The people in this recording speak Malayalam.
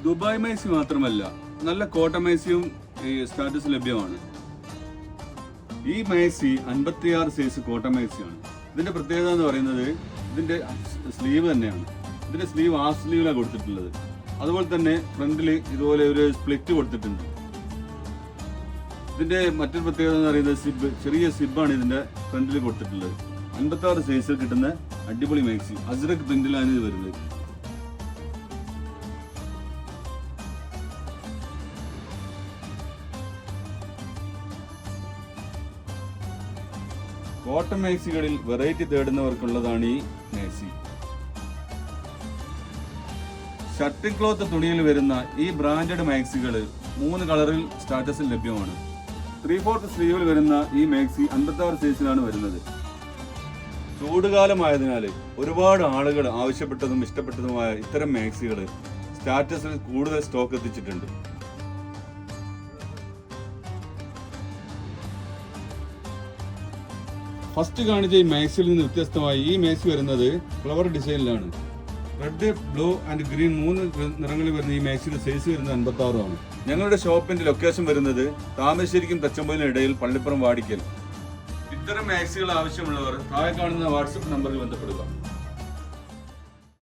ദുബായ് മാക്സി മാത്രമല്ല, നല്ല കോട്ടൺ മാക്സിയും ഈ സ്റ്റാറ്റസ് ലഭ്യമാണ്. ഈ മാക്സി 56 സൈസ് കോട്ടൺ മാക്സിയാണ്. ഇതിന്റെ പ്രത്യേകത എന്ന് പറയുന്നത് ഇതിന്റെ സ്ലീവ് തന്നെയാണ്. ഇതിന്റെ സ്ലീവ് ഹാഫ് സ്ലീവിലാണ് കൊടുത്തിട്ടുള്ളത്. അതുപോലെ തന്നെ ഫ്രണ്ടിൽ ഇതുപോലെ ഒരു സ്പ്ലിറ്റ് കൊടുത്തിട്ടുണ്ട്. ഇതിന്റെ മറ്റൊരു പ്രത്യേകത എന്ന് പറയുന്നത് സിബ്, ചെറിയ സിബാണ് ഇതിന്റെ ഫ്രണ്ടിൽ കൊടുത്തിട്ടുള്ളത്. 56 സൈസിൽ കിട്ടുന്ന അടിപൊളി മാക്സി അസ്രക് പ്രിന്റിലാണ് ഇത് വരുന്നത്. കോട്ടൺ മാക്സികളിൽ വെറൈറ്റി തേടുന്നവർക്കുള്ളതാണ് ഈ മാക്സി. ഷർട്ട് ക്ലോത്ത് തുണിയിൽ വരുന്ന ഈ ബ്രാൻഡഡ് മാക്സികൾ 3 കളറിൽ സ്റ്റാറ്റസിൽ ലഭ്യമാണ്. 3/4 സ്ലീവിൽ വരുന്ന ഈ മാക്സി 56 സൈസിലാണ് വരുന്നത്. ചൂടുകാലമായതിനാൽ ഒരുപാട് ആളുകൾ ആവശ്യപ്പെട്ടതും ഇഷ്ടപ്പെട്ടതുമായ ഇത്തരം മാക്സികൾ സ്റ്റാറ്റസിൽ കൂടുതൽ സ്റ്റോക്ക് എത്തിച്ചിട്ടുണ്ട്. ഫസ്റ്റ് കാണിച്ച ഈ മാക്സിയിൽ നിന്ന് വ്യത്യസ്തമായി ഈ മാക്സി വരുന്നത് ഫ്ലവർ ഡിസൈനിലാണ്. റെഡ്, ബ്ലൂ ആൻഡ് ഗ്രീൻ 3 നിറങ്ങളിൽ വരുന്ന ഈ മാക്സിയുടെ സൈസ് വരുന്നത് 56 ആണ്. ഞങ്ങളുടെ ഷോപ്പിന്റെ ലൊക്കേഷൻ വരുന്നത് താമരശ്ശേരിക്കും തച്ചമ്പലിനും ഇടയിൽ പള്ളിപ്പുറം വാടിക്കൽ. ഇത്തരം മാക്സികൾ ആവശ്യമുള്ളവർ താഴെ കാണുന്ന വാട്സപ്പ് നമ്പറിൽ ബന്ധപ്പെടുക.